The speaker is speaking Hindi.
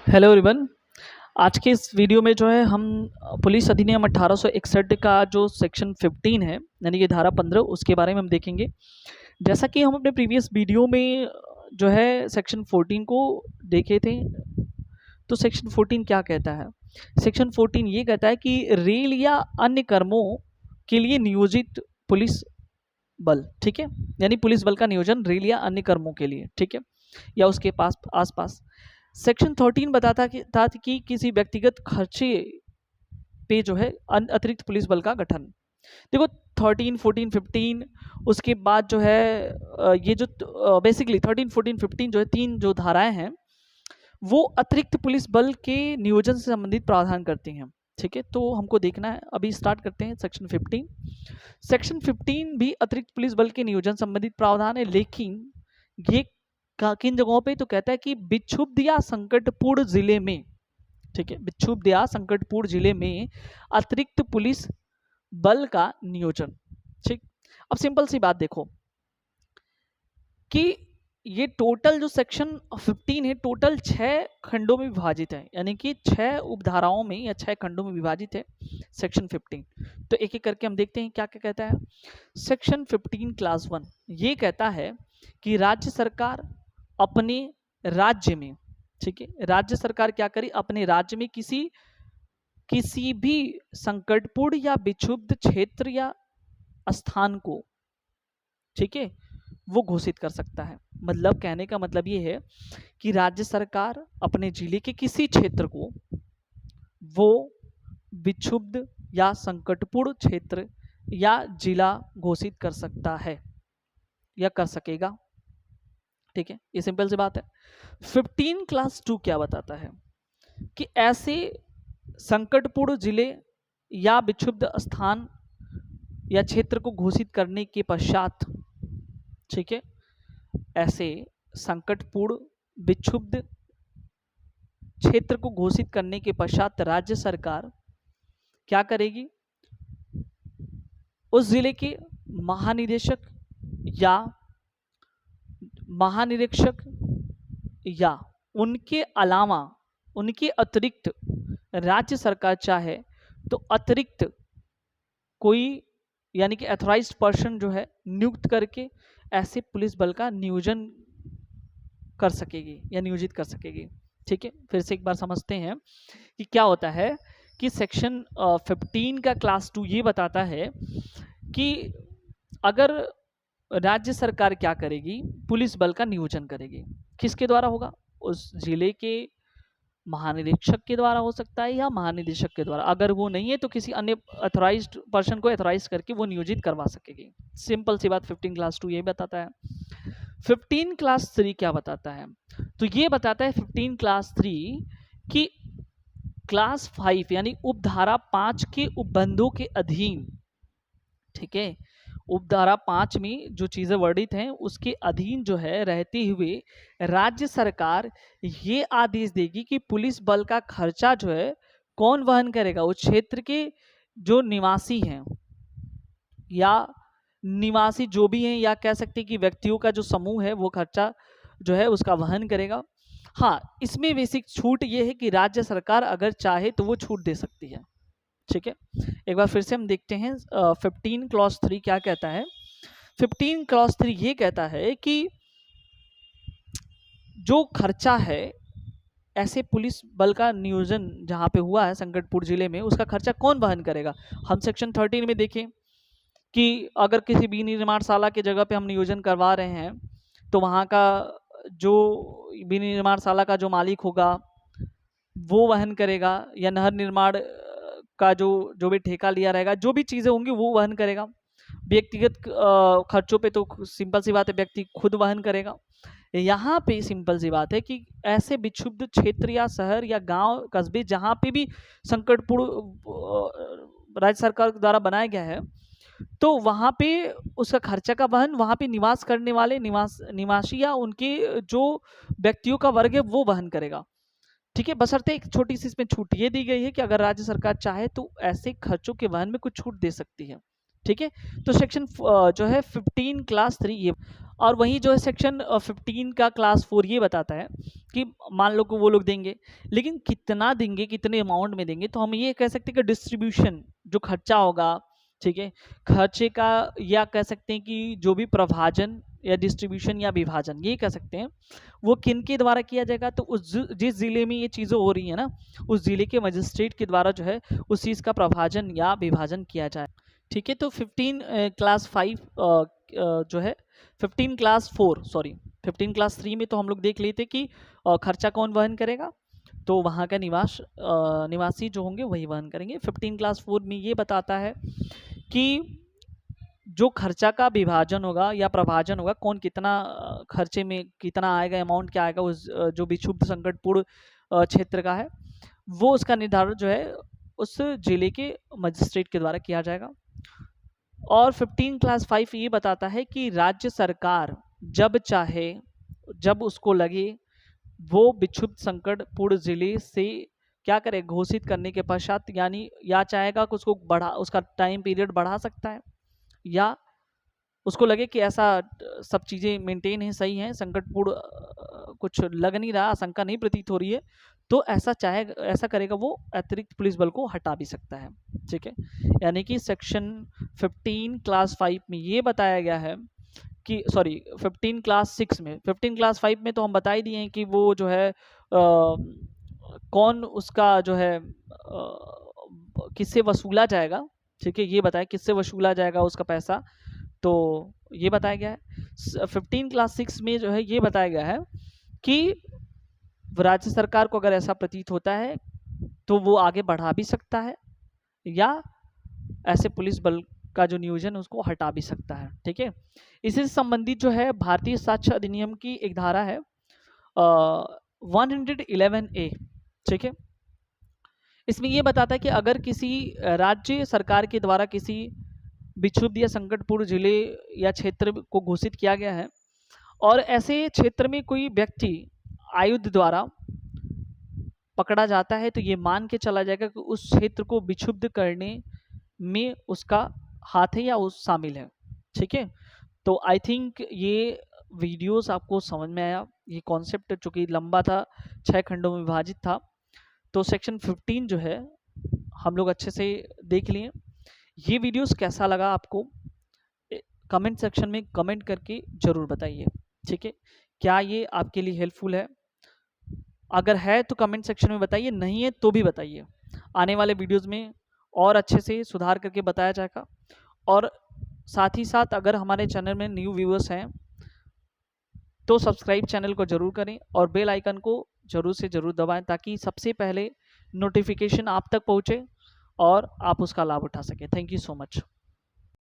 Hello everyone. आज के इस वीडियो में जो है हम पुलिस अधिनियम 1861 का जो सेक्शन 15 है यानी कि धारा 15 उसके बारे में हम देखेंगे। जैसा कि हम अपने प्रीवियस वीडियो में जो है सेक्शन 14 को देखे थे। तो सेक्शन 14 क्या कहता है? सेक्शन 14 ये कहता है कि रेल या अन्य कर्मों के लिए नियोजित पुलिस बल, ठीक है, यानी पुलिस बल का नियोजन रेल या अन्य कर्मों के लिए, ठीक है, या उसके पास आसपास। सेक्शन 13 बताता था कि किसी व्यक्तिगत खर्चे पे जो है अतिरिक्त पुलिस बल का गठन। देखो 13, 14, 15 उसके बाद जो है ये जो बेसिकली 13, 14, 15 जो है तीन जो धाराएं हैं वो अतिरिक्त पुलिस बल के नियोजन से संबंधित प्रावधान करती हैं। ठीक है, तो हमको देखना है। अभी स्टार्ट करते हैं सेक्शन 15। सेक्शन 15 भी अतिरिक्त पुलिस बल के नियोजन संबंधित प्रावधान है, लेकिन ये किन जगहों पे? तो कहता है कि विक्षुब्ध या संकटपूर्ण जिले में, ठीक है, विक्षुब्ध या संकटपूर्ण जिले में अतिरिक्त पुलिस बल का नियोजन। ठीक, अब सिंपल सी बात देखो कि ये टोटल जो सेक्शन 15 है टोटल 6 खंडों में विभाजित है, यानी कि 6 उपधाराओं में या 6 खंडों में विभाजित है सेक्शन 15। तो एक एक करके हम देखते हैं क्या क्या कहता है। सेक्शन 15 क्लास 1 ये कहता है कि राज्य सरकार अपने राज्य में, ठीक है, राज्य सरकार क्या करे? अपने राज्य में किसी भी संकटपूर्ण या विक्षुब्ध क्षेत्र या स्थान को, ठीक है, वो घोषित कर सकता है। मतलब कहने का मतलब ये है कि राज्य सरकार अपने जिले के किसी क्षेत्र को वो विक्षुब्ध या संकटपूर्ण क्षेत्र या जिला घोषित कर सकता है या कर सकेगा। ठीक है, ये सिंपल सी बात है। 15 क्लास 2 क्या बताता है कि ऐसे संकटपूर्ण जिले या विक्षुब्ध स्थान या क्षेत्र को घोषित करने के पश्चात, ठीक है, ऐसे संकटपूर्ण विक्षुब्ध क्षेत्र को घोषित करने के पश्चात राज्य सरकार क्या करेगी? उस जिले के महानिदेशक या महानिरीक्षक या उनके अलावा उनके अतिरिक्त राज्य सरकार चाहे तो अतिरिक्त कोई यानी कि अथॉराइज्ड पर्सन जो है नियुक्त करके ऐसे पुलिस बल का नियोजन कर सकेगी या नियोजित कर सकेगी। ठीक है, फिर से एक बार समझते हैं कि क्या होता है कि सेक्शन 15 का क्लास 2 ये बताता है कि अगर राज्य सरकार क्या करेगी? पुलिस बल का नियोजन करेगी। किसके द्वारा होगा? उस जिले के महानिरीक्षक के द्वारा हो सकता है या महानिदेशक के द्वारा। अगर वो नहीं है तो किसी अन्य अथॉराइज्ड पर्सन को अथॉराइज करके वो नियोजित करवा सकेगी। सिंपल सी बात 15 क्लास 2 ये बताता है। 15 क्लास 3 क्या बताता है? तो ये बताता है 15 क्लास 3 कि क्लास 5 यानी उपधारा 5 के उपबंधों के अधीन, ठीक है, उपधारा 5 में जो चीजें वर्णित हैं उसके अधीन जो है रहते हुए राज्य सरकार ये आदेश देगी कि पुलिस बल का खर्चा जो है कौन वहन करेगा? उस क्षेत्र के जो निवासी हैं या निवासी जो भी हैं, या कह सकते हैं कि व्यक्तियों का जो समूह है वो खर्चा जो है उसका वहन करेगा। हाँ, इसमें बेसिक छूट ये है कि राज्य सरकार अगर चाहे तो वो छूट दे सकती है। ठीक है, एक बार फिर से हम देखते हैं 15 क्लॉज 3 क्या कहता है। 15 क्लॉज 3 ये कहता है कि जो खर्चा है ऐसे पुलिस बल का नियोजन जहां पे हुआ है संकटपुर जिले में, उसका खर्चा कौन वहन करेगा? हम सेक्शन 13 में देखें कि अगर किसी विनिर्माणशाला की जगह पे हम नियोजन करवा रहे हैं तो वहाँ का जो विनिर्माणशाला का जो मालिक होगा वो वहन करेगा, या नहर निर्माण का जो भी ठेका लिया रहेगा, जो भी चीज़ें होंगी वो वहन करेगा। व्यक्तिगत खर्चों पे तो सिंपल सी बात है व्यक्ति खुद वहन करेगा। यहाँ पे सिंपल सी बात है कि ऐसे विक्षुब्ध क्षेत्र या शहर या गांव कस्बे जहाँ पे भी संकटपूर्ण राज्य सरकार द्वारा बनाया गया है तो वहाँ पे उसका खर्चा का वहन वहाँ पे निवास करने वाले निवासी या उनके जो व्यक्तियों का वर्ग है वो वहन करेगा। ठीक है, बशर्ते एक छोटी सी इसमें छूट ये दी गई है कि अगर राज्य सरकार चाहे तो ऐसे खर्चों के वहन में कुछ छूट दे सकती है। ठीक है, तो सेक्शन जो है 15 क्लास 3 ये। और वहीं जो है सेक्शन 15 का क्लास 4 ये बताता है कि मान लो कि वो लोग देंगे, लेकिन कितना देंगे, कितने अमाउंट में देंगे, तो हम ये कह सकते हैं कि डिस्ट्रीब्यूशन जो खर्चा होगा, ठीक है, खर्चे का, या कह सकते हैं कि जो भी प्रभाजन या डिस्ट्रीब्यूशन या विभाजन ये कह सकते हैं, वो किन के द्वारा किया जाएगा, तो जिस जिले में ये चीज़ें हो रही है ना, उस जिले के मजिस्ट्रेट के द्वारा जो है उस चीज़ का प्रभाजन या विभाजन किया जाए। ठीक है, तो 15 क्लास 5 जो है 15 क्लास 4 सॉरी 15 क्लास 3 में तो हम लोग देख लेते कि खर्चा कौन वहन करेगा, तो वहाँ का निवासी जो होंगे वही वहन करेंगे। 15 क्लास 4 में ये बताता है कि जो खर्चा का विभाजन होगा या प्रभाजन होगा, कौन कितना खर्चे में कितना आएगा, अमाउंट क्या आएगा उस जो विक्षुब्ध संकटपूर्ण क्षेत्र का है, वो उसका निर्धारण जो है उस जिले के मजिस्ट्रेट के द्वारा किया जाएगा। और 15 क्लास 5 ये बताता है कि राज्य सरकार जब चाहे, जब उसको लगे, वो विक्षुब्ध संकटपूर्ण जिले से क्या करे, घोषित करने के पश्चात, यानी या चाहेगा कि उसको उसका टाइम पीरियड बढ़ा सकता है, या उसको लगे कि ऐसा सब चीज़ें मेंटेन है, सही है, संकटपूर्ण कुछ लग नहीं रहा, आशंका नहीं प्रतीत हो रही है, तो ऐसा करेगा, वो अतिरिक्त पुलिस बल को हटा भी सकता है। ठीक है, यानी कि सेक्शन 15 क्लास 5 में ये बताया गया है कि 15 क्लास 6 में, 15 क्लास 5 में तो हम बता ही दिए हैं कि वो जो है कौन उसका जो है किससे वसूला जाएगा। ठीक है, ये बताया किससे वसूला जाएगा उसका पैसा, तो ये बताया गया है। 15 क्लास 6 में जो है ये बताया गया है कि राज्य सरकार को अगर ऐसा प्रतीत होता है तो वो आगे बढ़ा भी सकता है, या ऐसे पुलिस बल का जो नियोजन है उसको हटा भी सकता है। ठीक है, इसी से संबंधित जो है भारतीय साक्ष्य अधिनियम की एक धारा है 111A। ठीक है, इसमें ये बताता है कि अगर किसी राज्य सरकार के द्वारा किसी विक्षुब्ध या संकटपूर्ण जिले या क्षेत्र को घोषित किया गया है, और ऐसे क्षेत्र में कोई व्यक्ति आयुध द्वारा पकड़ा जाता है, तो ये मान के चला जाएगा कि उस क्षेत्र को विक्षुब्ध करने में उसका हाथ है या उस शामिल है। ठीक है, तो आई थिंक ये वीडियोस आपको समझ में आया। ये कॉन्सेप्ट चूँकि लंबा था, 6 खंडों में विभाजित था, तो सेक्शन 15 जो है हम लोग अच्छे से देख लिए। ये वीडियोस कैसा लगा आपको, कमेंट सेक्शन में कमेंट करके ज़रूर बताइए। ठीक है, क्या ये आपके लिए हेल्पफुल है? अगर है तो कमेंट सेक्शन में बताइए, नहीं है तो भी बताइए। आने वाले वीडियोस में और अच्छे से सुधार करके बताया जाएगा। और साथ ही साथ अगर हमारे चैनल में न्यू व्यूअर्स हैं तो सब्सक्राइब चैनल को ज़रूर करें और बेल आइकन को ज़रूर से ज़रूर दबाएं, ताकि सबसे पहले नोटिफिकेशन आप तक पहुँचे और आप उसका लाभ उठा सकें। Thank you so much.